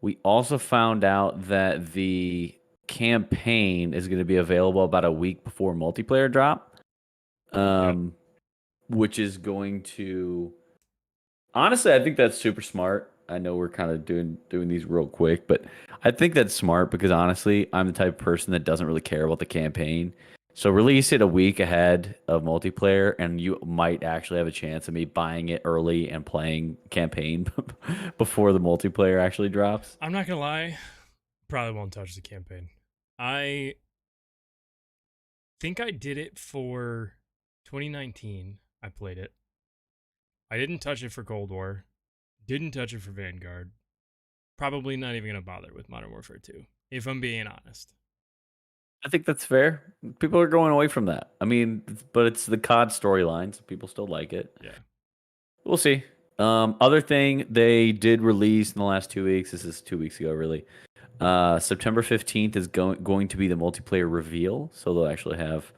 We also found out that the campaign is going to be available about a week before multiplayer drop, Yeah. um, which is going to honestly, I think that's super smart. I know we're kind of doing these real quick, but I think that's smart because honestly, I'm the type of person that doesn't really care about the campaign. So release it a week ahead of multiplayer, and you might actually have a chance of me buying it early and playing campaign before the multiplayer actually drops. I'm not gonna lie, probably won't touch the campaign. I think I did it for 2019. I played it. I didn't touch it for Cold War. Didn't touch it for Vanguard. Probably not even gonna bother with Modern Warfare 2, if I'm being honest. I think that's fair. People are going away from that. I mean, but it's the COD storyline, so people still like it. Yeah. We'll see. Other thing they did release in the last 2 weeks. This is 2 weeks ago, really. September 15th is going to be the multiplayer reveal, so they'll actually have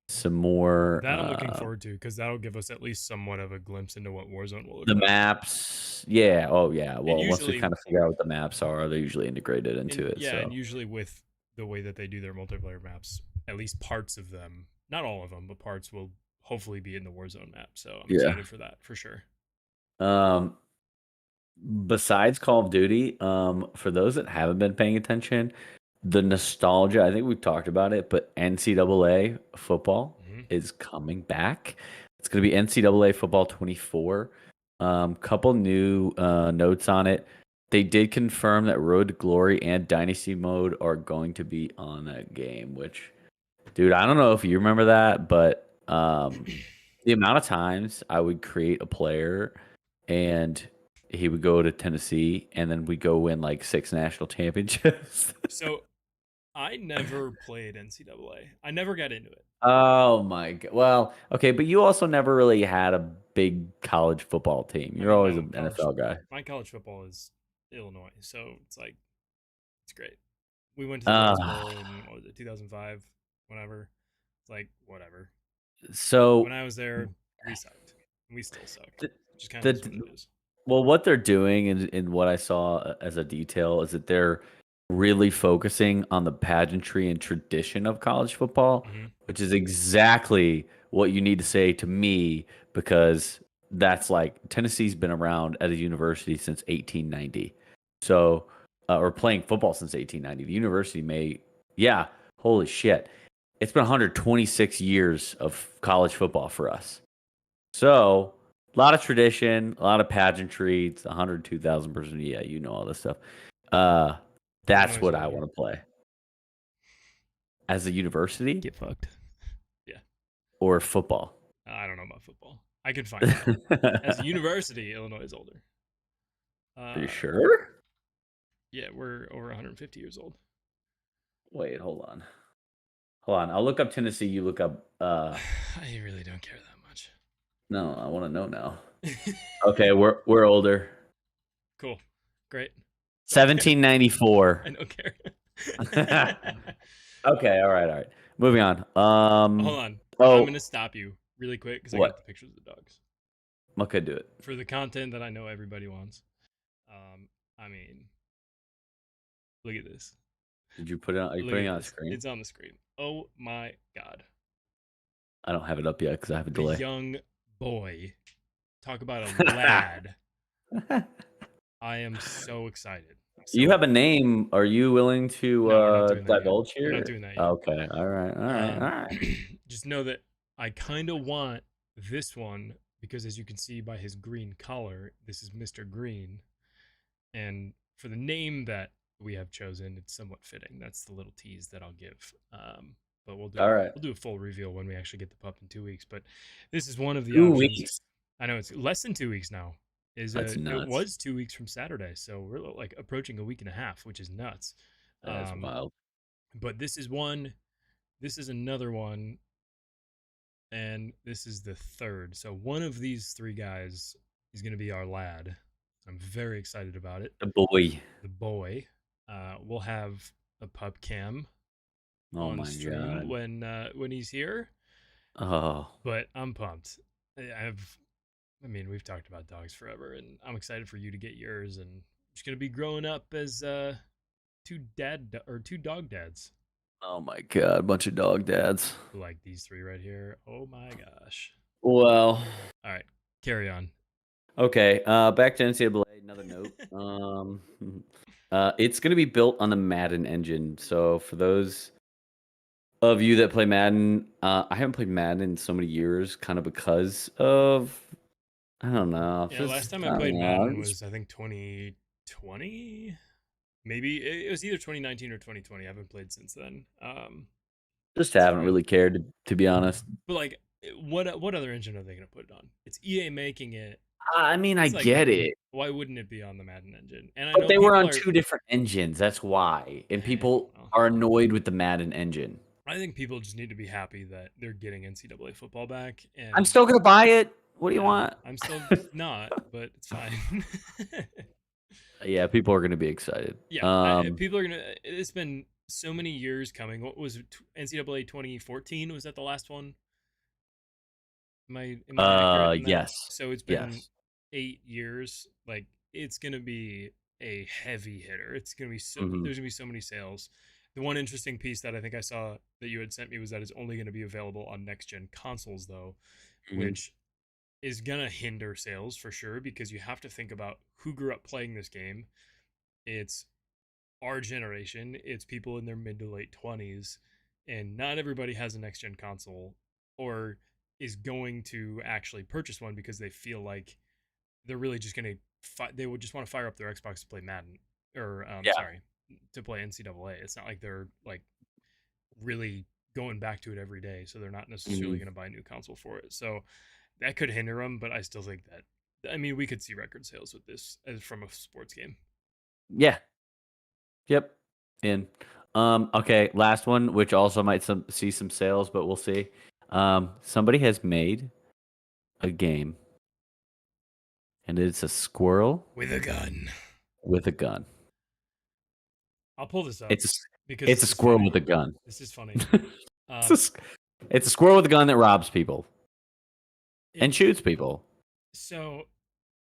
some more That I'm looking forward to because that'll give us at least somewhat of a glimpse into what Warzone will look the like. maps. Yeah, oh yeah. And Well, once we usually, kind of figure out what the maps are, they're usually integrated into it. and So usually with the way that they do their multiplayer maps, at least parts of them, not all of them, but parts will hopefully be in the Warzone map. So I'm yeah. excited for that for sure. Um, Besides Call of Duty, for those that haven't been paying attention, the nostalgia, I think we've talked about it, but NCAA football Mm-hmm. is coming back. It's going to be NCAA football 24. Couple new notes on it. They did confirm that Road to Glory and Dynasty mode are going to be on that game, which, dude, I don't know if you remember that, but the amount of times I would create a player and he would go to Tennessee and then we go win like 6 national championships. So I never played NCAA. I never got into it. Oh my god. Well, okay, but you also never really had a big college football team. I You're mean, always no, an college. NFL guy. My college football is Illinois, so it's like it's great. We went to the Rose Uh, Bowl in what was it, 2005, whenever. It's like whatever. When so I was there, we sucked. We still suck. the, Just kind of is what the it is. well, what they're doing in what I saw as a detail is that they're really focusing on the pageantry and tradition of college football, Mm-hmm. which is exactly what you need to say to me because that's like Tennessee's been around at a university since 1890. So, or playing football since 1890. The university yeah, holy shit. It's been 126 years of college football for us. So, a lot of tradition, a lot of pageantry. It's 102,000 person. Yeah, you know all this stuff. Uh, that's Illinois is what I older. want to play as a university Get fucked. Yeah. or football. I don't know about football. I could find out. As a university, Illinois is older. Are you Uh, sure? yeah, we're over 150 years old. Wait, hold on. Hold on. I'll look up Tennessee. You look up. I really don't care that much. No, I want to know now. Okay, we're older. Cool. Great. Don't care. I 1794. don't care. Okay, all right, all right. Moving on. Hold on. I'm Oh, going to stop you really quick because I got what? the pictures of the dogs. Okay, do it. For the content that I know everybody wants. I mean, look at this. Did you put it on? Are you Look putting it at on the this. screen? It's on the screen. Oh my God. I don't have it up yet because I have a The delay. young boy. Talk about a lad. I am so excited. You So have a name. Are you willing to no, we're not doing that yet. divulge We're not here? doing that yet. Okay. All right. All right. All right. Just know that I kind of want this one because, as you can see by his green collar, this is Mr. Green, and for the name that we have chosen, it's somewhat fitting. That's the little tease that I'll give. But All right. we'll do a full reveal when we actually get the pup in 2 weeks. But this is one of the 2 weeks. options. I know it's less than 2 weeks now. That's It nuts. was 2 weeks from Saturday, so we're like approaching a week and a half, which is nuts. That's wild. But this is one. This is another one, and this is the third. So one of these three guys is going to be our lad. I'm very excited about it. The boy. The boy. We'll have a pup cam Oh on my stream god. when he's here. Oh. But I'm pumped. I mean, we've talked about dogs forever, and I'm excited for you to get yours. And just gonna be growing up as two dog dads, Oh my god, bunch of dog dads. like these three right here. Oh my gosh. Well, All right, carry on. okay. Back to NCAA. Another note. It's gonna be built on the Madden engine. So for those of you that play Madden, I haven't played Madden in so many years, kind of because of I don't know, Yeah, last just time I I don't played know, Madden was I think 2020. Maybe it was either 2019 or 2020. I haven't played since then. just So haven't yeah, really cared to be honest. but like, what other engine are they gonna put it on? It's EA making it. I mean, I It's like, get it, why wouldn't it be on the Madden engine? And I but know they were people on are. two different engines. That's why, and people Well, are annoyed with the Madden engine. I think people just need to be happy that they're getting NCAA football back. I'm And still gonna buy it. What do you yeah, want? I'm still not, but it's fine. Yeah, people are gonna be excited. Yeah, people are gonna. It's been so many years coming. What was it, NCAA 2014? Was that the last one? Am I accurate in that? Yes, So it's been yes. 8 years. Like, it's gonna be a heavy hitter. It's gonna be so. Hmm. There's gonna be so many sales. The one interesting piece that I think I saw that you had sent me was that it's only gonna be available on next gen consoles, though, Hmm. which is gonna hinder sales for sure because you have to think about who grew up playing this game. It's our generation. It's people in their mid to late 20s, and not everybody has a next gen console or is going to actually purchase one because they feel like they're really just going to they would just want to fire up their Xbox to play Madden or Yeah. sorry, to play NCAA. It's not like they're like really going back to it every day, so they're not necessarily Hmm. going to buy a new console for it. So that could hinder them, but I still think that, I mean, we could see record sales with this as from a sports game. Yeah. Yep. In. Okay, last one, which also might see some sales, but we'll see. Somebody has made a game, and it's a squirrel With a gun. with a gun. I'll pull this up It's a, because it's a this is squirrel funny. with a gun. This is funny. it's, a, Um, s- it's a squirrel with a gun that robs people it and shoots people. so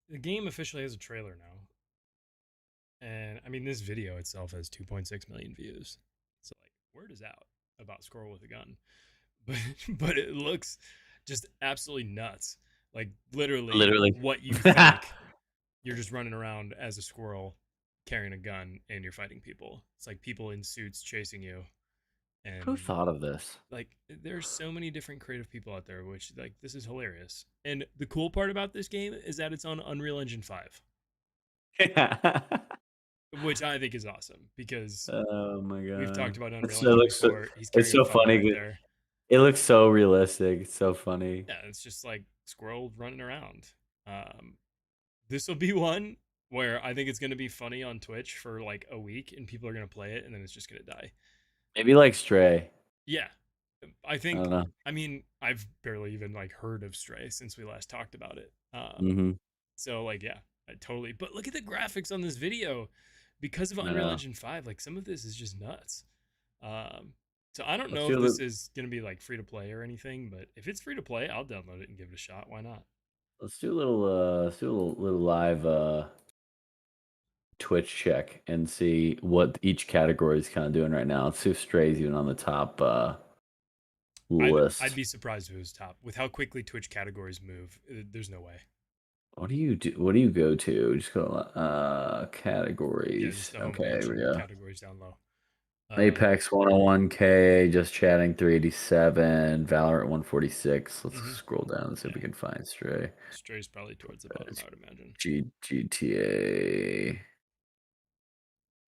the game officially has a trailer now, and I mean this video itself has 2.6 million views. So like, word is out about squirrel with a gun, but but it looks just absolutely nuts. Like literally, Literally. what you think you're just running around as a squirrel carrying a gun and you're fighting people. It's like people in suits chasing you, Who and thought of this? like there's so many different creative people out there, which like this is hilarious. And the cool part about this game is that it's on Unreal Engine 5, which I think is awesome because Oh my we've talked god. about It's Unreal so, it Engine looks so, before. He's it's carrying a so funnel funny. right there. It looks so realistic. It's so funny. Yeah, it's just like squirrel running around. um this will be one where I think it's going to be funny on Twitch for like a week and people are going to play it and then it's just going to die. Maybe like Stray. Yeah, I I don't think, know. I mean, I've barely even like heard of Stray since we last talked about it. Hmm. So like, yeah, I totally. But look at the graphics on this video, because of I Unreal know. Engine 5. Like some of this is just nuts. Um, so I don't Let's know do if a this little, is gonna be like free to play or anything, but if it's free to play, I'll download it and give it a shot. Why not? let's do a little live Twitch check and see what each category is kind of doing right now. Let's see if Stray's even on the top I'd list. be surprised if it was top with how quickly Twitch categories move. There's no way. What do you do? What do you go to? Just go Yeah, just categories. the Okay, homepage here we and go. categories down low. Apex 101K, just chatting 387, Valorant 146. Let's Mm-hmm. scroll down and see if we Yeah, can find Stray. Stray's probably towards the bottom, I would imagine. GTA,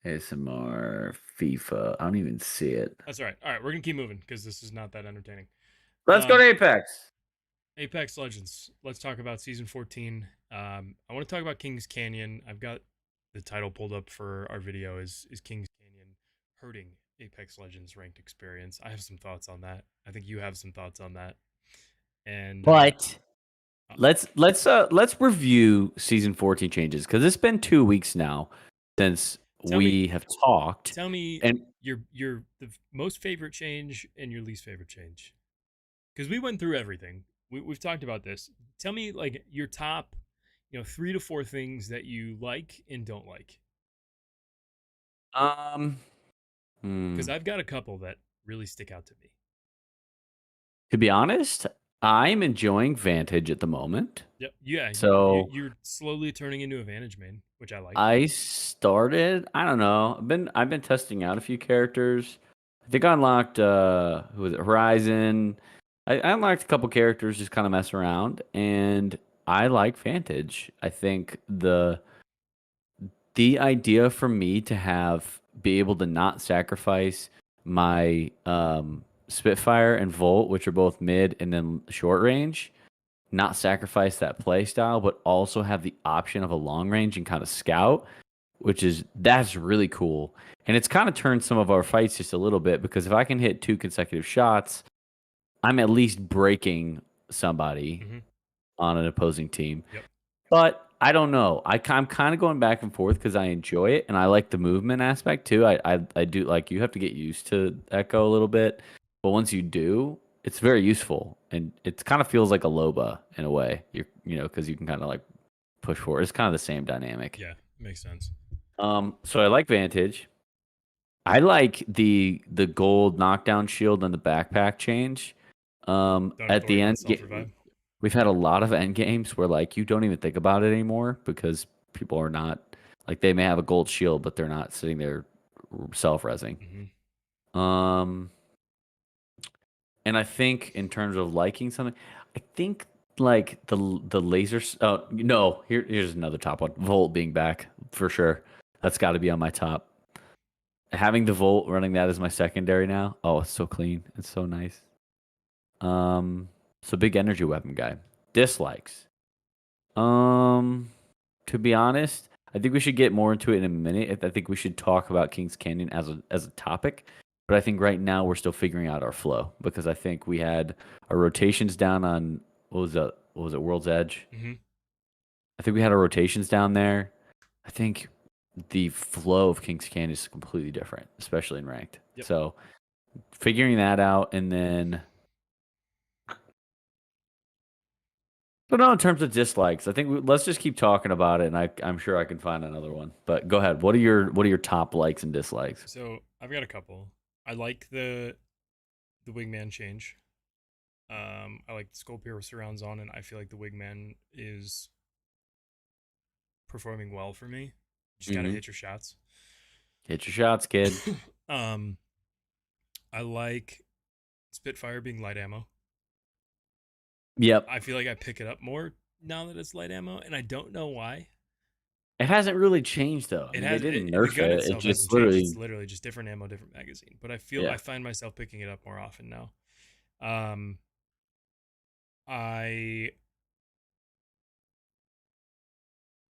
ASMR, FIFA. I don't even see it. That's all right. All right, we're gonna keep moving because this is not that entertaining. Let's go to Um, Apex. Apex Legends. Let's talk about season 14. I want to talk about Kings Canyon. I've got the title pulled up for our video. Is Kings Canyon hurting Apex Legends ranked experience? I have some thoughts on that. I think you have some thoughts on that. And But uh, let's review season 14 changes because it's been 2 weeks now since tell me, we have talked. tell me And your the most favorite change and your least favorite change, because we went through everything. We've talked about this. Tell me like your top, 3 to 4 things that you like and don't like. Um, Because hmm. I've got a couple that really stick out to me. To be honest, I'm enjoying Vantage at the moment. Yep. Yeah, So you're slowly turning into a Vantage main, which I like. I started. I don't know. I've been testing out a few characters. I think I unlocked who was it? Horizon. I unlocked a couple characters just kind of mess around, and I like Vantage. I think the idea for me to have be able to not sacrifice my Spitfire and Volt, which are both mid and then short range, not sacrifice that play style, but also have the option of a long range and kind of scout, that's really cool. And it's kind of turned some of our fights just a little bit because if I can hit two consecutive shots, I'm at least breaking somebody Hmm. on an opposing team. Yep. But I don't know. I'm kind of going back and forth because I enjoy it and I like the movement aspect too. I do like you have to get used to Echo a little bit, but once you do, it's very useful and it kind of feels like a Loba in a way. Because you can kind of like push forward. It's kind of the same dynamic. Yeah, makes sense. So I like Vantage. I like the gold knockdown shield and the backpack change. Don't have to At worry the about end, self revive. we've had a lot of end games where like you don't even think about it anymore because people are not like they may have a gold shield, but they're not sitting there self-resing. Hmm. Um, and I think in terms of liking something, I think like the lasers. Oh no, here's another top one. Volt being back for sure. That's got to be on my top. Having the Volt running that as my secondary now. Oh, it's so clean. It's so nice. Um, so big energy weapon guy. Dislikes. Um, to be honest, I think we should get more into it in a minute. I think we should talk about Kings Canyon as a topic. But I think right now we're still figuring out our flow because I think we had our rotations down on what was it, World's Edge. Hmm. I think we had our rotations down there. I think the flow of Kings Canyon is completely different, especially in ranked. Yep. So figuring that out, and then but no, in terms of dislikes, I think let's just keep talking about it, and I'm sure I can find another one. But go ahead. What are your top likes and dislikes? So I've got a couple. I like the wingman change. I like the Skull surrounds on, and I feel like the wingman is performing well for me. Just gotta Hmm. hit your shots. Hit your shots, kid. um, I like Spitfire being light ammo. Yep. I feel like I pick it up more now that it's light ammo, and I don't know why. It hasn't really changed though. I It mean, they has didn't the nerf gun it. It itself hasn't just changed. It's literally, literally just different ammo, different magazine. But I yeah. find myself picking it up more often now. Um, I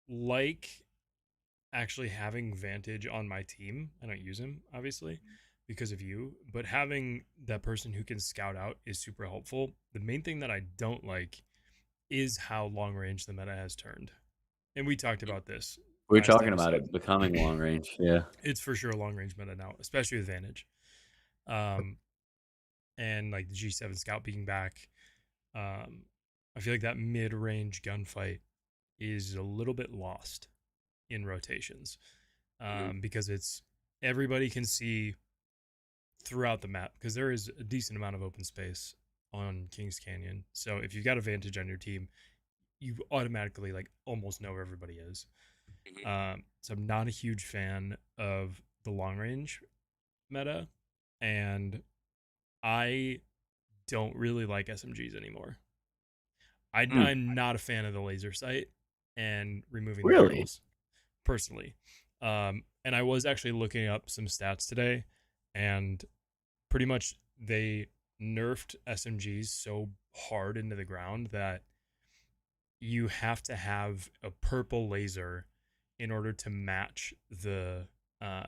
like actually having Vantage on my team. I don't use him obviously because of you, but having that person who can scout out is super helpful. The main thing that I don't like is how long range the meta has turned. And we talked about this We were last talking about episode. it becoming long range. Yeah. It's for sure a long range meta now, especially with Vantage. Um, and like the G7 Scout being back, um, I feel like that mid range gunfight is a little bit lost in rotations Mhm. because it's everybody can see throughout the map because there is a decent amount of open space on Kings Canyon. So if you've got a Vantage on your team, you automatically like almost know where everybody is. So I'm not a huge fan of the long range meta, and I don't really like SMGs anymore. Hmm. I'm not a fan of the laser sight and removing the Really? barrels personally. And I was actually looking up some stats today, and pretty much they nerfed SMGs so hard into the ground that you have to have a purple laser in order to match the uh,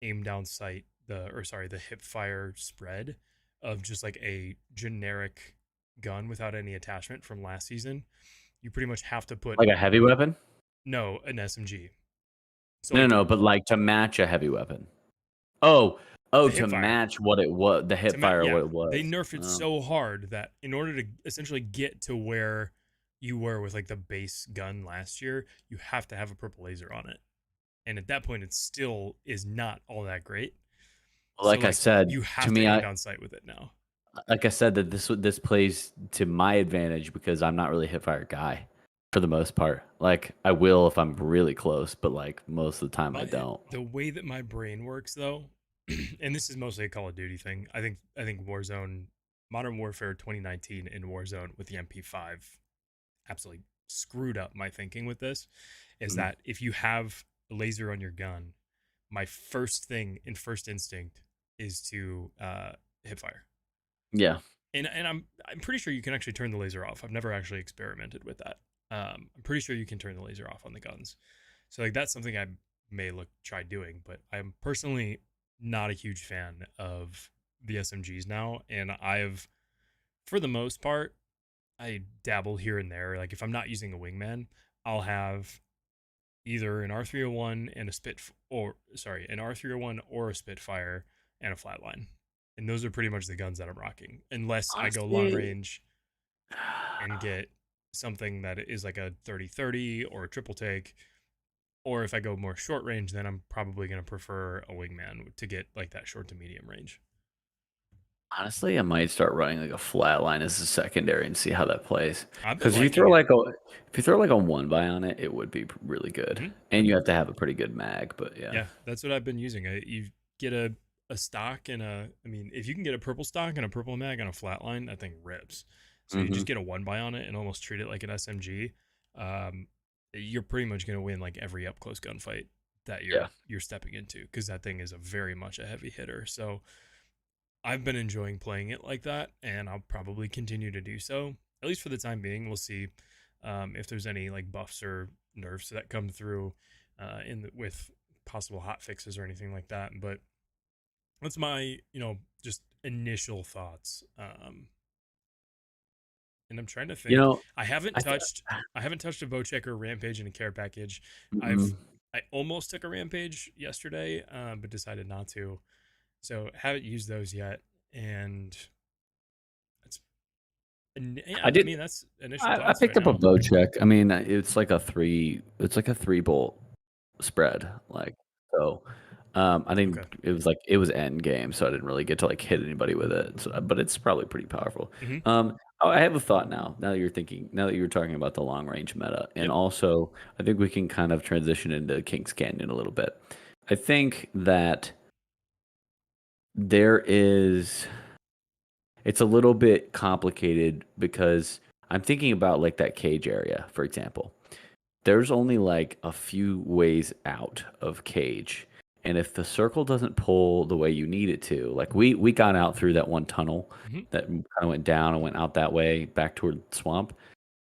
aim down sight, the hip fire spread of just like a generic gun without any attachment from last season. You pretty much have to put Like a heavy weapon? no an SMG. So No, like no, no. But like to match a heavy weapon. Oh, oh, the to hip fire match what it was, the hip fire, yeah, what it they was. nerfed it Oh. so hard that in order to essentially get to where you were with like the base gun last year, you have to have a purple laser on it. and at that point, it still is not all that great. So Like I like said, you to have to me, aim I down sight with it now. like I said that this plays to my advantage because I'm not really a hipfire guy for the most part. Like I will if I'm really close, but like most of the time I don't. The way that my brain works though, and this is mostly a Call of Duty thing. I think Warzone, Modern Warfare 2019 in Warzone with the MP5 absolutely screwed up my thinking with this. Is Mhm. that if you have a laser on your gun, my first thing in first instinct is to hip fire. Yeah, And I'm pretty sure you can actually turn the laser off. I've never actually experimented with that. I'm pretty sure you can turn the laser off on the guns. So like that's something I may try doing, but I'm personally not a huge fan of the SMGs now, and I've for the most part I dabble here and there. Like if I'm not using a wingman, I'll have either an R301 and a an R301 or a Spitfire and a flatline. And those are pretty much the guns that I'm rocking. Unless I go long honestly, range and get something that is like a 30-30 or a triple take. Or if I go more short range, then I'm probably going to prefer a wingman to get like that short to medium range. honestly, I might start running like a flat line as a secondary and see how that plays. I've been Because if you liking throw it. like a one by on it, it would be really good. Mm-hmm. And you have to have a pretty good mag. But yeah. Yeah, that's what I've been using. You get a stock and I mean, if you can get a purple stock and a purple mag on a flatline, that thing rips. So you Hmm. just get a one by on it and almost treat it like an SMG. Um, you're pretty much gonna win like every up close gunfight that Yeah. you're stepping into because that thing is a very much a heavy hitter. So I've been enjoying playing it like that, and I'll probably continue to do so at least for the time being. We'll see if there's any like buffs or nerfs that come through with possible hot fixes or anything like that. But that's my just initial thoughts. And I'm trying to You think. know, I haven't I th- touched I haven't touched a bow checker, rampage, and a care package. mm, I've I almost took a rampage yesterday, but decided not to. So haven't used those yet, and that's yeah. I I did. mean that's initial I thoughts right picked up a now. bow check. I mean, it's like a three. It's like a three bolt spread. Like so, I Okay. think it was end game, so I didn't really get to like hit anybody with it. So, but it's probably pretty powerful. Hmm. I have a thought now. Now that you're talking about the long range meta, and Yep. also I think we can kind of transition into Kings Canyon a little bit. I think that there is. It's a little bit complicated because I'm thinking about like that cage area, for example. There's only like a few ways out of cage. And if the circle doesn't pull the way you need it to, like we got out through that one tunnel Hmm. that kind of went down and went out that way back toward the swamp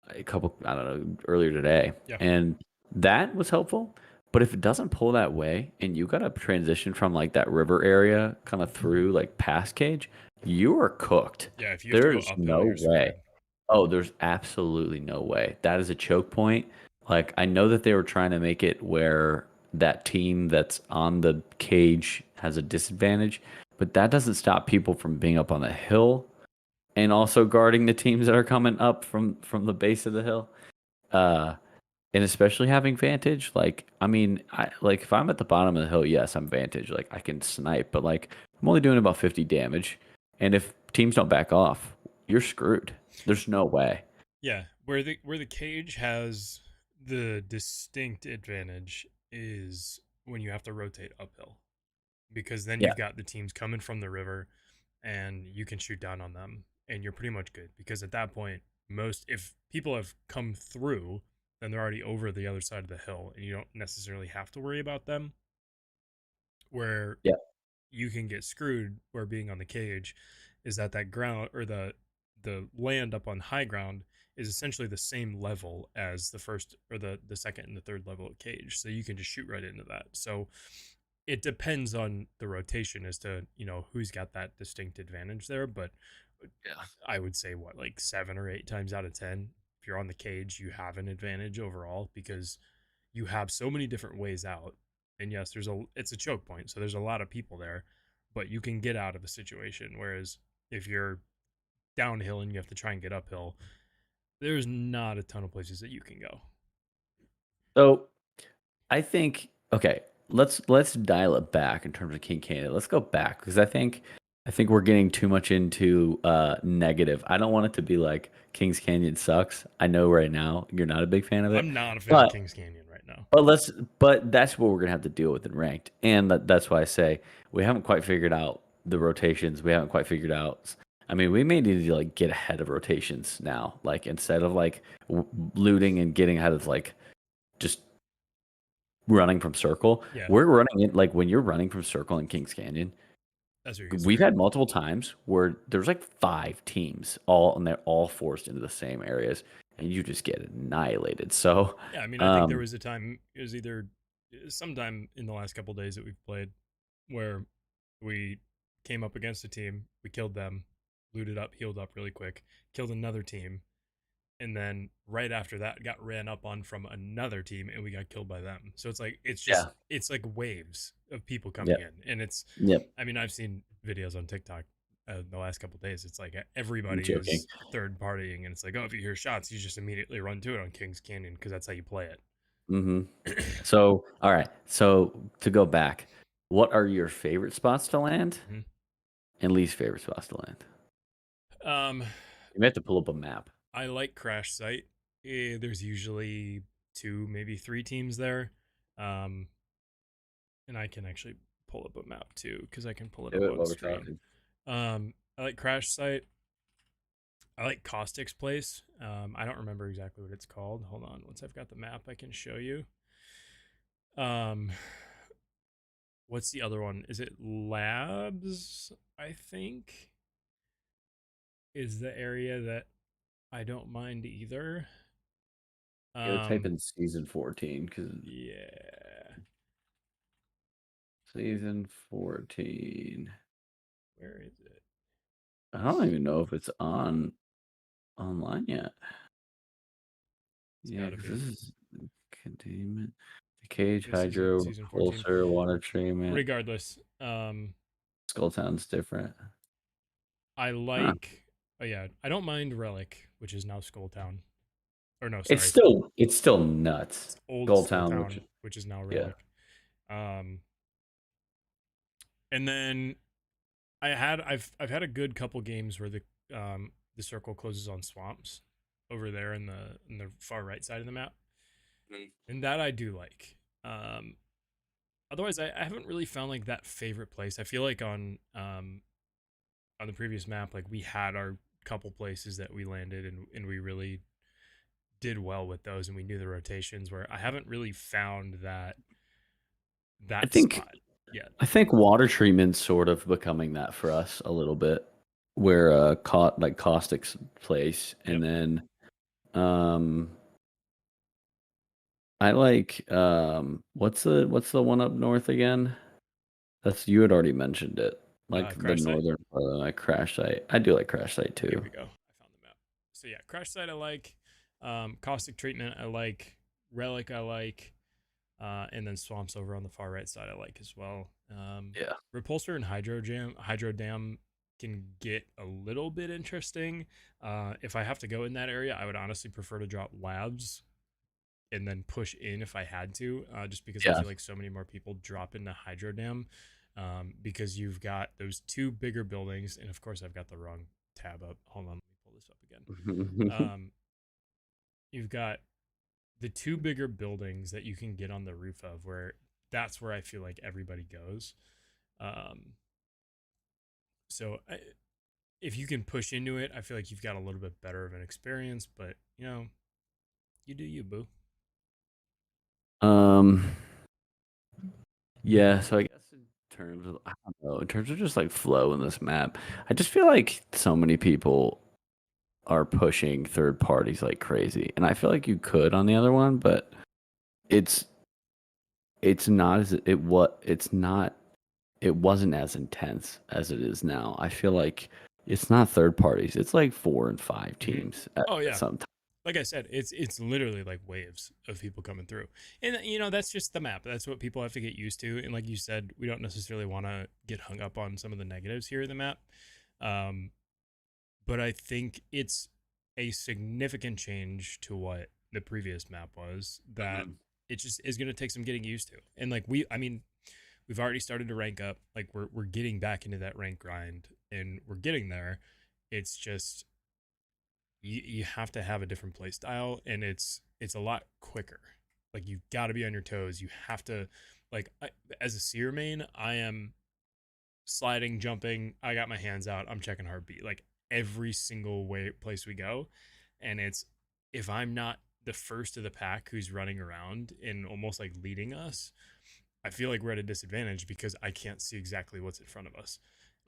a couple, I don't know, earlier today. Yeah. And that was helpful. But if it doesn't pull that way and you got to transition from like that river area kind of through like past cage, you are cooked. Yeah. If you have to go There's uphill, no you're way. screwed. Oh, there's absolutely no way. That is a choke point. Like I know that they were trying to make it where that team that's on the cage has a disadvantage, but that doesn't stop people from being up on the hill and also guarding the teams that are coming up from the base of the hill. Uh, and especially having vantage, like I mean, I like if I'm at the bottom of the hill, yes, I'm vantage. Like I can snipe, but like I'm only doing about 50 damage, and if teams don't back off, you're screwed. There's no way. Yeah. Where the cage has the distinct advantage is when you have to rotate uphill because then Yeah, you've got the teams coming from the river and you can shoot down on them and you're pretty much good because at that point most if people have come through then they're already over the other side of the hill and you don't necessarily have to worry about them where yeah, you can get screwed where being on the cage is that ground or the land up on high ground is essentially the same level as the first or the second and the third level of cage so you can just shoot right into that so it depends on the rotation as to who's got that distinct advantage there but yeah. I would say what like 7 or 8 times out of 10 if you're on the cage you have an advantage overall because you have so many different ways out and yes it's a choke point so there's a lot of people there but you can get out of a situation whereas if you're downhill and you have to try and get uphill there's not a ton of places that you can go. So I think okay. let's dial it back in terms of King Canyon. Let's go back because I think we're getting too much into negative. I don't want it to be like Kings Canyon sucks. I know right now you're not a big fan of it, I'm not a fan of but Kings Canyon right now. but let's but that's what we're gonna have to deal with in ranked, and that's why I say we haven't quite figured out the rotations. We haven't quite figured out. I mean, we may need to like get ahead of rotations now. Like instead of like looting and getting ahead of like just running from circle, Yeah, we're running it like when you're running from circle in Kings Canyon. that's where you get We've screwed. had multiple times where there's like 5 teams all and they're all forced into the same areas, and you just get annihilated. So, Yeah, I mean, I think there um, was a time, it was either sometime in the last couple days that we've played where we came up against a team, we killed them, looted up, healed up really quick, killed another team, and then right after that got ran up on from another team and we got killed by them. So it's like yeah, it's like waves of people coming yep, in, and it's, yep. I mean, I've seen videos on TikTok the last couple days. It's like I'm everybody joking. is third partying, and it's like, oh, if you hear shots, you just immediately run to it on Kings Canyon because that's how you play Hmm. it. So, all right. So to go back, what are your favorite spots to land Mhm. and least favorite spots to land? Um, You may have to pull up a map. I like Crash Site. There's usually two, maybe three teams there. Um, and I can actually pull up a map too because I can pull it Do up it on while we're screen. talking. I like Crash Site. I like Caustic's place. I don't remember exactly what it's called. Hold on, once I've got the map, I can show you. Um, what's the other one? Is it Labs? I think is the area that I don't mind either. You gotta type Um, in season 14 because yeah. season 14. Where is it? I don't even know if it's on online yet. It's Yeah, got to because be. this is containment, the cage, This isn't hydro, season 14. repulsor, water treatment. Regardless, Skulltown's different. I Huh. like. Oh yeah, I don't mind Relic, which is now Skulltown. Or no, It's sorry, still it's still nuts. it's old Skulltown, which Skulltown, which is now yeah, Relic. Um, and then I've had a good couple games where the circle closes on swamps over there in the far right side of the map, Mm. and that I do like. Um, otherwise, I haven't really found like that favorite place. I feel like on the previous map, like we had our couple places that we landed, and we really did well with those, and we knew the rotations. Where I haven't really found I that think spot yet. I think water treatment's sort of becoming that for us a little bit, where caught like caustic's place, Yep. and then um I like what's the one up north again? That's you had already mentioned it. Like the Crash site. northern part of like crash site. I do like crash site Here too. we go. I found the map. So yeah, crash site I like. Caustic treatment I like. Relic I like. And then swamps over on the far right side I like as well. Yeah. Repulsor and Hydro Dam can get a little bit interesting. If I have to go in that area, I would honestly prefer to drop labs and then push in if I had to, just because I Yeah. feel like so many more people drop into Hydro Dam, because you've got those two bigger buildings, and of course I've got the wrong tab up. Hold on, let me pull this up again. You've got the two bigger buildings that you can get on the roof of, where that's where I feel like everybody goes. Um, so if you can push into it, I feel like you've got a little bit better of an experience. But you do you, boo. Um yeah, so I guess in terms of I don't know, in terms of just like flow in this map, I just feel like so many people are pushing third parties like crazy. And I feel like you could on the other one, but it's it's not as it what it's not it wasn't as intense as it is now. I feel like it's not third parties. It's like 4 and 5 Mm-hmm. teams Oh at yeah, some time. like I said, it's literally like waves of people coming through, and that's just the map. That's what people have to get used to. And like you said, we don't necessarily want to get hung up on some of the negatives here in the map, um, but I think it's a significant change to what the previous map was. That Mhm. it just is going to take some getting used to. And like I mean, we've already started to rank up. Like we're getting back into that rank grind, and we're getting there. It's just you have to have a different play style, and it's a lot quicker. Like you've got to be on your toes. You have to like as a seer main, I am sliding, jumping. I got my hands out. I'm checking heartbeat like every single way place we go, and it's if I'm not the first of the pack who's running around and almost like leading us, I feel like we're at a disadvantage because I can't see exactly what's in front of us.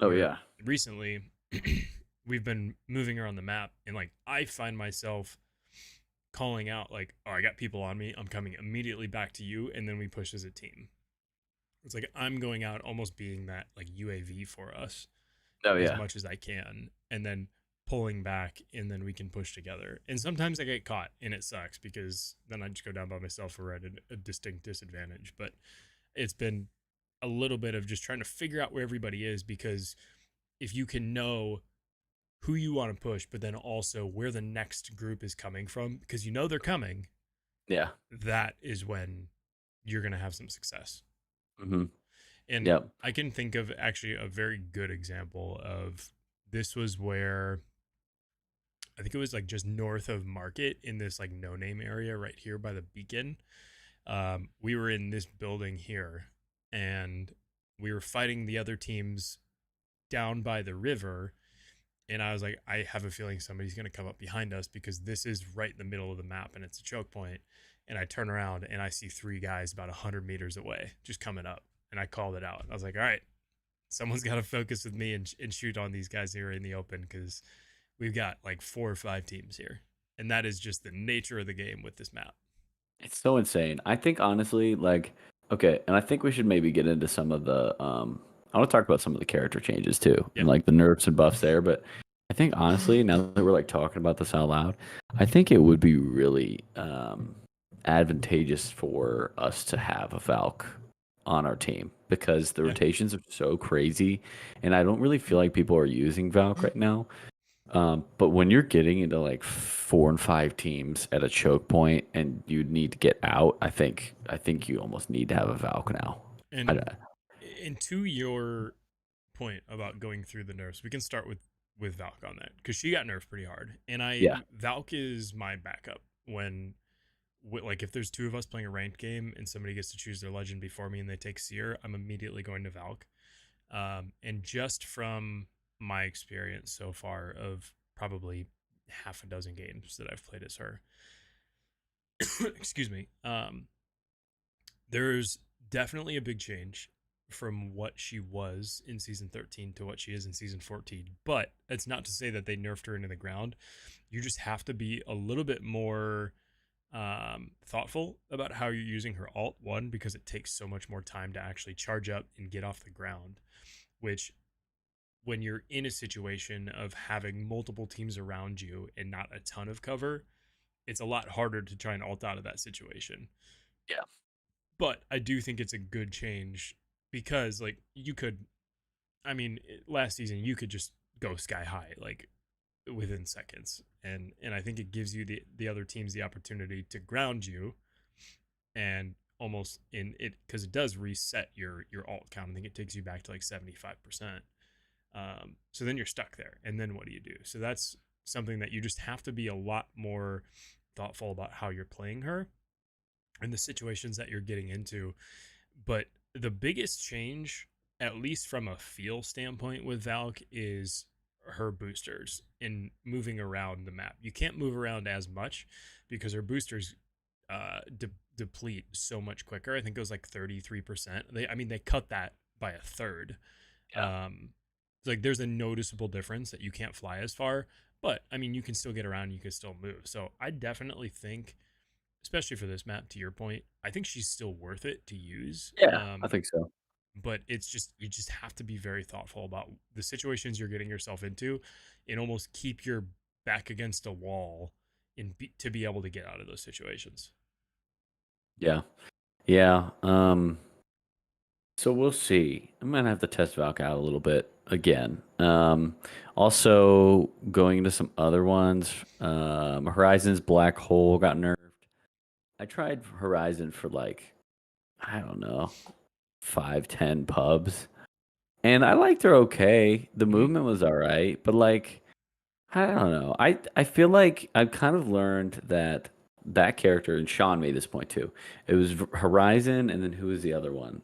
Oh Where yeah. recently we've been moving around the map and like I find myself calling out like, "Oh, I got people on me. I'm coming immediately back to you," and then we push as a team. It's like I'm going out almost being that like UAV for us Oh as yeah. much as I can, and then pulling back, and then we can push together. And sometimes I get caught, and it sucks because then I just go down by myself or we're at a distinct disadvantage. But it's been a little bit of just trying to figure out where everybody is because if you can know who you want to push, but then also where the next group is coming from, because you know they're coming, Yeah. that is when you're going to have some success. Hmm. And Yep. I can think of actually a very good example of this was where I think it was like just north of Market in this like no name area right here by the beacon. We were in this building here and we were fighting the other teams down by the river. And I was like, I have a feeling somebody's going to come up behind us because this is right in the middle of the map and it's a choke point. And I turn around and I see three guys about 100 meters away just coming up. And I called it out. I was like, all right, someone's got to focus with me and shoot on these guys here in the open because we've got like 4 or 5 teams here. And that is just the nature of the game with this map. It's so insane. I think honestly, like, okay, and I think we should maybe get into some of the I want to talk about some of the character changes too, Yeah. and like the nerfs and buffs there, but I think honestly, now that we're like talking about this out loud, I think it would be really advantageous for us to have a Valk on our team because the Yeah. rotations are so crazy, and I don't really feel like people are using Valk right now. But when you're getting into like 4 and 5 teams at a choke point and you need to get out, I think you almost need to have a Valk now. I, And to your point about going through the nerfs, we can start with Valk on that because she got nerfed pretty hard. And yeah, Valk is my backup when like if there's two of us playing a ranked game and somebody gets to choose their legend before me and they take Seer, I'm immediately going to Valk. And just from my experience so far of probably half a dozen games that I've played as her, excuse me, there's definitely a big change from what she was in season 13 to what she is in season 14. But it's not to say that they nerfed her into the ground. You just have to be a little bit more thoughtful about how you're using her alt. One, because it takes so much more time to actually charge up and get off the ground, which when you're in a situation of having multiple teams around you and not a ton of cover, it's a lot harder to try and alt out of that situation. yeah, But I do think it's a good change because like you could I mean last season you could just go sky high like within seconds and I think it gives you the other teams the opportunity to ground you and almost in it because it does reset your alt count. I think it takes you back to like 75%. So then you're stuck there and then what do you do? So that's something that you just have to be a lot more thoughtful about how you're playing her and the situations that you're getting into. But the biggest change, at least from a feel standpoint with Valk, is her boosters in moving around the map. You can't move around as much because her boosters deplete so much quicker. I think it was like 33%. They cut that by a third. yeah, It's like there's a noticeable difference that you can't fly as far, but I mean you can still get around, you can still move. So I definitely think especially for this map, to your point, I think she's still worth it to use. yeah. I think so. But it's just you just have to be very thoughtful about the situations you're getting yourself into, and almost keep your back against a wall to be able to get out of those situations. Yeah, yeah. So we'll see. I'm gonna have to test Valk out a little bit again. Also going into some other ones. Horizons Black Hole got nerfed. I tried Horizon for like, I don't know, 5, 10 pubs. And I liked her okay. The Mhm. movement was all right, but like I don't know. I feel like I've kind of learned that that character, and Sean made this point too. It was Horizon, and then who was the other one?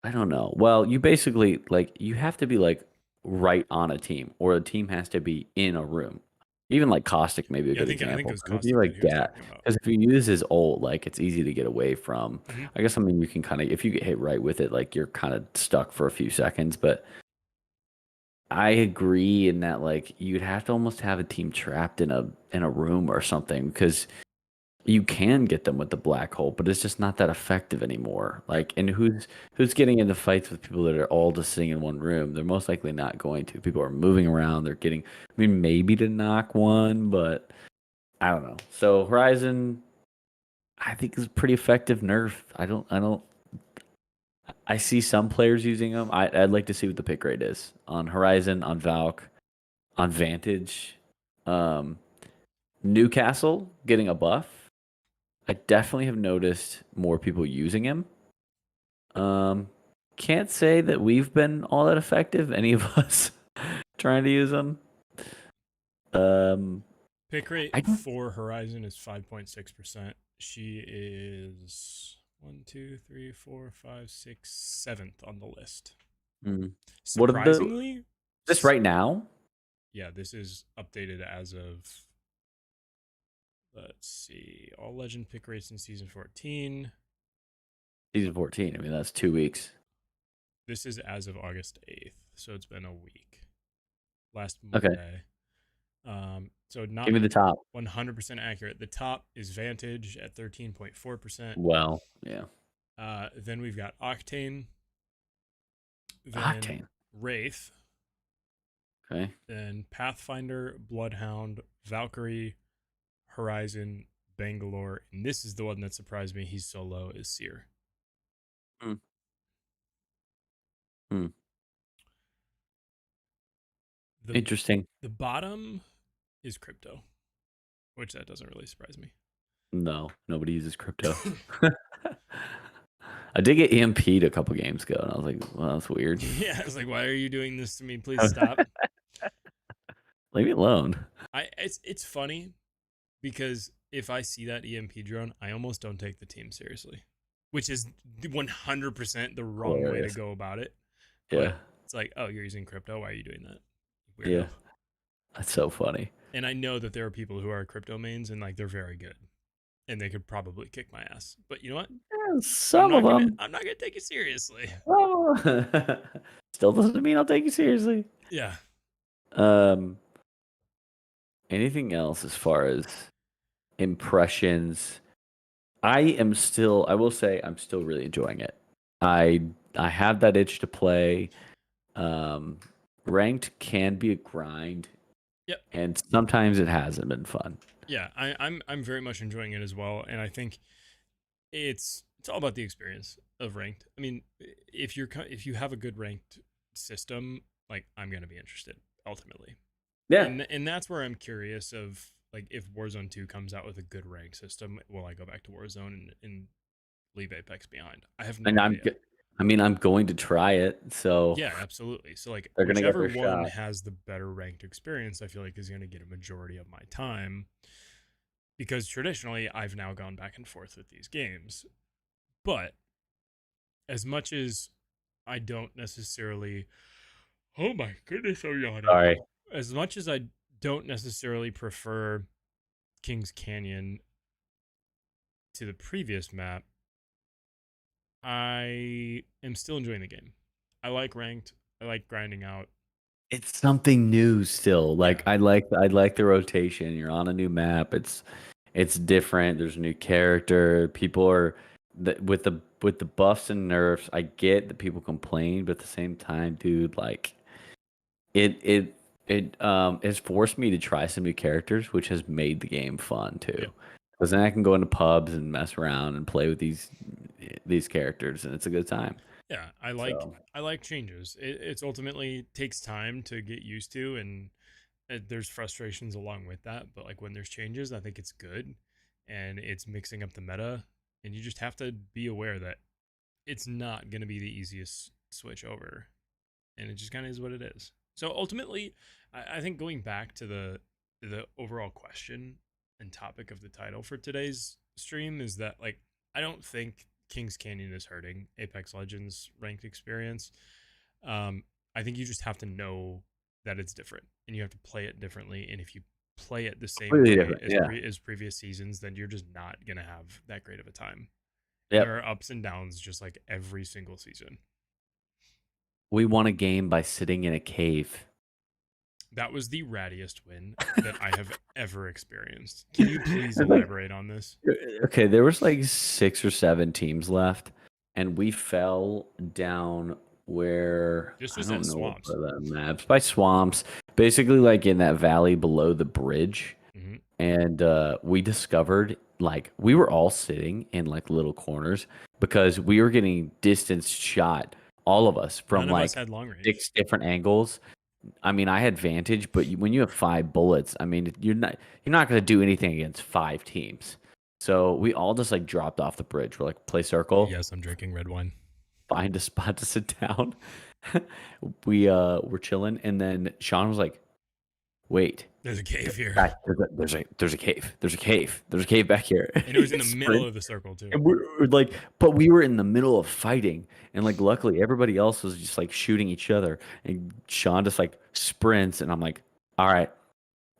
I don't know. Well, you basically like you have to be like right on a team, or a team has to be in a room. Even like Caustic may be a Yeah, good I think it example. was 'Cause if you Caustic that like he was get, talking about. because if you use his ult, like it's easy to get away from. Mhm. I guess I mean you can kind of if you get hit right with it, like you're kind of stuck for a few seconds. But I agree in that like you'd have to almost have a team trapped in a room or something because you can get them with the black hole, but it's just not that effective anymore. Right. Like, and who's getting into fights with people that are all just sitting in one room? They're most likely not going to. People are moving around. They're getting, I mean, maybe to knock one, but I don't know. So Horizon, I think is a pretty effective nerf. I don't. I see some players using them. I'd like to see what the pick rate is on Horizon, on Valk, on Vantage, um, Newcastle getting a buff. I definitely have noticed more people using him. Um, can't say that we've been all that effective, any of us trying to use them. Um, Pick rate I don't. for Horizon is 5.6%. She is 7th on the list. Mm. What are the Surprisingly, this right now? yeah, this is updated as of, let's see, all legend pick rates in season 14. Season 14. I mean, that's 2 weeks. This is as of August 8th, so it's been a week. Last Okay, Monday. So not give me the top. 100% accurate. The top is Vantage at 13.4%. Well, yeah, Then we've got Octane, then Octane. Wraith, Okay. then Pathfinder, Bloodhound, Valkyrie, Horizon, Bangalore, and this is the one that surprised me. He's so low. Is Seer. Hmm. Hmm. The Interesting. the bottom is Crypto, which that doesn't really surprise me. No, nobody uses crypto. I did get EMP'd a couple games ago, and I was like, well, that's weird. Yeah, I was like, why are you doing this to me? Please stop. Leave me alone. It's funny because if I see that EMP drone, I almost don't take the team seriously, which is 100% the wrong way to Hilarious. go about it. But Yeah. it's like, oh, you're using crypto. Why are you doing that, Yeah. weirdo? That's so funny. And I know that there are people who are crypto mains and like they're very good, and they could probably kick my ass. But you know what? Yeah, some of them. I'm not gonna take it seriously. Oh. Still doesn't mean I'll take you seriously. Yeah. Um, anything else as far as impressions? I will say I'm still really enjoying it. I I have that itch to play. Um, ranked can be a grind, Yep. and sometimes it hasn't been fun. Yeah. I'm very much enjoying it as well, and I think it's all about the experience of ranked. I mean, if you have a good ranked system, like I'm gonna be interested ultimately, Yeah. and that's where I'm curious of like if Warzone 2 comes out with a good rank system, will I go back to Warzone and leave Apex behind? I have And no idea. I mean, I'm going to try it, so Yeah, absolutely. So like they're gonna get whichever their one shot. has the better ranked experience, I feel like is gonna get a majority of my time because traditionally I've now gone back and forth with these games. But as much as I don't necessarily, oh my goodness, I'm yawning. Sorry. As much as I don't necessarily prefer King's Canyon to the previous map, I am still enjoying the game. I like ranked. I like grinding out. It's something new still. Yeah. I like the rotation. You're on a new map. It's different. There's a new character. People are with the buffs and nerfs. I get that people complain, but at the same time, dude, like it it it has forced me to try some new characters, which has made the game fun Yep. too. Because then I can go into pubs and mess around and play with these characters, and it's a good time. Yeah. So I like changes. It's ultimately takes time to get used to, and there's frustrations along with that, but like when there's changes, I think it's good, and it's mixing up the meta, and you just have to be aware that it's not going to be the easiest switch over, and it just kind of is what it is. So ultimately, I think going back to the overall question and topic of the title for today's stream is that like I don't think Kings Canyon is hurting Apex Legends ranked experience. I think you just have to know that it's different, and you have to play it differently. And if you play it the same Completely way different. as Yeah. as previous seasons, then you're just not gonna have that great of a time. And there Yep. are ups and downs, just like every single season. We won a game by sitting in a cave. That was the rattiest win that I have ever experienced. Can you please It's like, elaborate on this? okay, there was like 6 or 7 teams left, and we fell down where This I was at don't know what Swamps. part of that maps by swamps, basically like in that valley below the bridge. Hmm. And we discovered like we were all sitting in like little corners because we were getting distance shot, all of us from None of us like had long range. 6 different angles. I mean, I had vantage, but when you have 5 bullets, I mean, you're not going to do anything against 5 teams. So we all just like dropped off the bridge. We're like, play circle, Yes, I'm drinking red wine. find a spot to sit down. We were chilling, and then Sean was like, "Wait, There's a cave here. back, there's a cave. There's a cave back here." And it was in the middle Sprint. of the circle, too. And we're like, but we were in the middle of fighting, and like, luckily, everybody else was just like shooting each other, and Sean just like sprints, and I'm like, all right,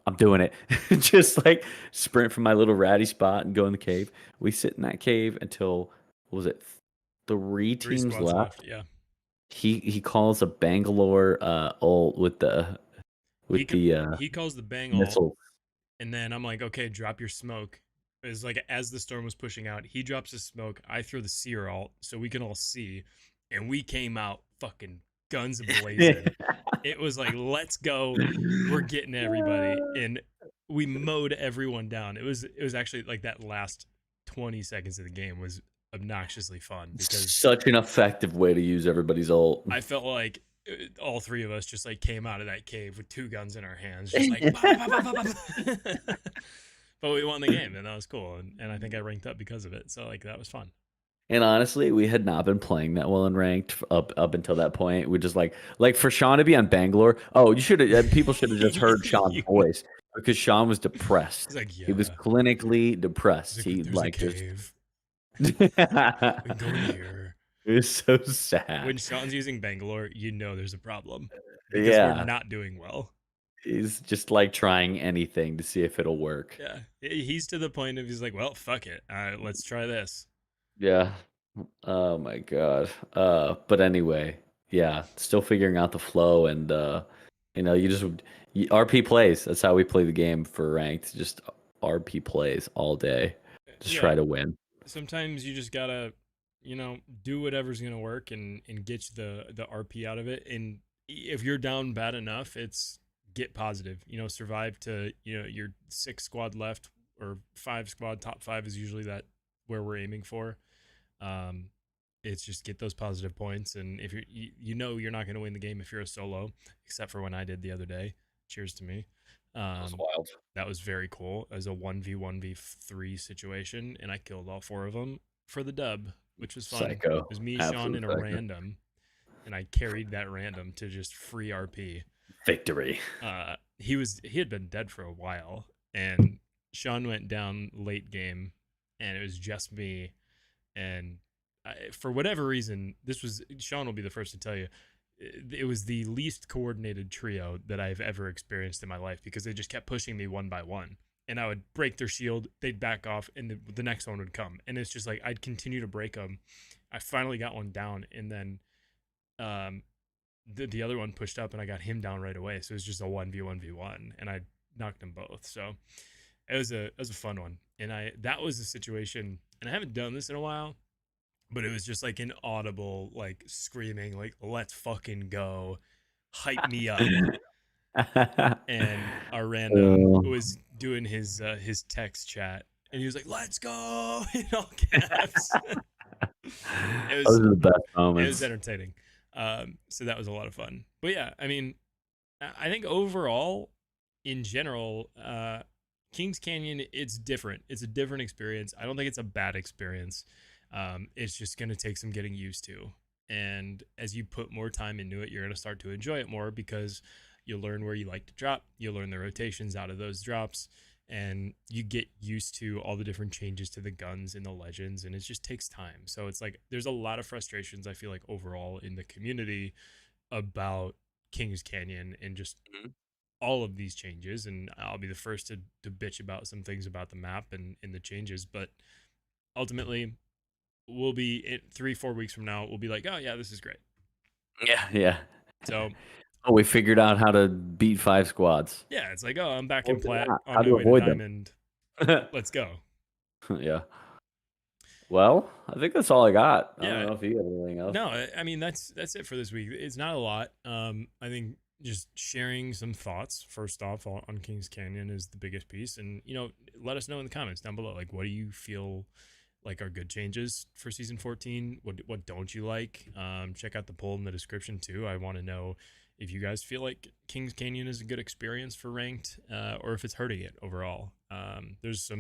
I'm doing it, just like sprint from my little ratty spot and go in the cave. We sit in that cave until what was it 3 Three teams squads left. left. Yeah. He calls a Bangalore ult with the He with the uh, he calls the bang ult, missile. and then I'm like, okay, drop your smoke. It's like as the storm was pushing out, he drops his smoke. I throw the seer ult so we can all see, and we came out fucking guns blazing. It was like, let's go, we're getting everybody, and we mowed everyone down. It was actually like that last 20 seconds of the game was obnoxiously fun because Such an effective way to use everybody's ult. I felt like all three of us just like came out of that cave with 2 guns in our hands, just like bah, bah, bah, bah, bah, bah. But we won the game, and that was cool, and I think I ranked up because of it, so like that was fun. And honestly, we had not been playing that well in ranked up until that point. We just like for Sean to be on Bangalore. Oh, you should have people should have just heard Sean's voice because Sean was depressed. He's like, He was yeah. clinically depressed. He's He like, there's a like just cave. We can it go in here. was so When sad. Sean's using Bangalore, you know there's a problem because we're Yeah, not doing well. he's just like trying anything to see if it'll work. Yeah, he's to the point of he's like, well, fuck it, let's try this. Yeah. Oh my God. But anyway, yeah, still figuring out the flow and RP plays. That's how we play the game for ranked. Just RP plays all day. Just Yeah, try to win. sometimes you just gotta, do whatever's gonna work and get you the RP out of it. And if you're down bad enough, it's get positive. Survive to your 6 squad left or 5 squad. Top 5 is usually that where we're aiming for. Um, it's just get those positive points, and if you're not gonna win the game if you're a solo, except for when I did the other day. Cheers to me. That was Um, wild. that was very cool as a 1v1v3 situation, and I killed all 4 of them for the dub, which was fun. It Psycho. was me, Sean, Absolute and a psycho. random, and I carried that random to just free RP. Victory. He had been dead for a while, and Sean went down late game, and it was just me. And for whatever reason, Sean will be the first to tell you, it was the least coordinated trio that I've ever experienced in my life because they just kept pushing me one by one. And I would break their shield, they'd back off, and the next one would come. And it's just like I'd continue to break them. I finally got one down, and then the other one pushed up, and I got him down right away. So it was just a 1v1v1, and I knocked them both. So it was a fun one. And that was a situation, and I haven't done this in a while, but it was just like an audible like screaming like let's fucking go, hype me up. And our random was doing his text chat, and he was like, let's go in all caps. Those are the best It was moments. entertaining. So that was a lot of fun. But yeah, I mean, I think overall, in general, Kings Canyon, it's different. It's a different experience. I don't think it's a bad experience. It's just going to take some getting used to. And as you put more time into it, you're going to start to enjoy it more because you'll learn where you like to drop. You'll learn the rotations out of those drops. And you get used to all the different changes to the guns and the legends. And it just takes time. So it's like there's a lot of frustrations, I feel like, overall in the community about Kings Canyon and just Mhm. all of these changes. And I'll be the first to bitch about some things about the map and the changes. But ultimately, we'll be in 3-4 weeks from now, we'll be like, oh, yeah, this is great. Yeah, yeah. So, Oh, we figured out how to beat 5 squads. yeah, it's like, oh, I'm back Or in did plat not. on How my to way to avoid them. diamond. Let's go. Yeah. Well, I think that's all I got. I Yeah. don't know if you have anything else. No, I mean that's it for this week. It's not a lot. I think just sharing some thoughts first off on Kings Canyon is the biggest piece, and let us know in the comments down below. Like, what do you feel like are good changes for season 14? What don't you like? Check out the poll in the description too. I want to know if you guys feel like Kings Canyon is a good experience for ranked, or if it's hurting it overall. There's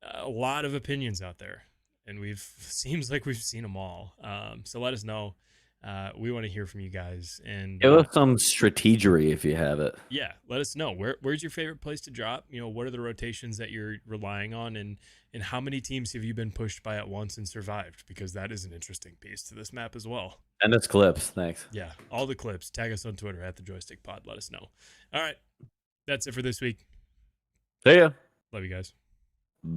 a lot of opinions out there, and seems like we've seen them all. So let us know. We want to hear from you guys, and Give us some strategery if you have it. yeah, let us know where's your favorite place to drop. What are the rotations that you're relying on, and how many teams have you been pushed by at once and survived? Because that is an interesting piece to this map as well. And it's clips. Thanks. Yeah, all the clips. Tag us on Twitter at the Joystick Pod. Let us know. All right, that's it for this week. See ya. Love you guys.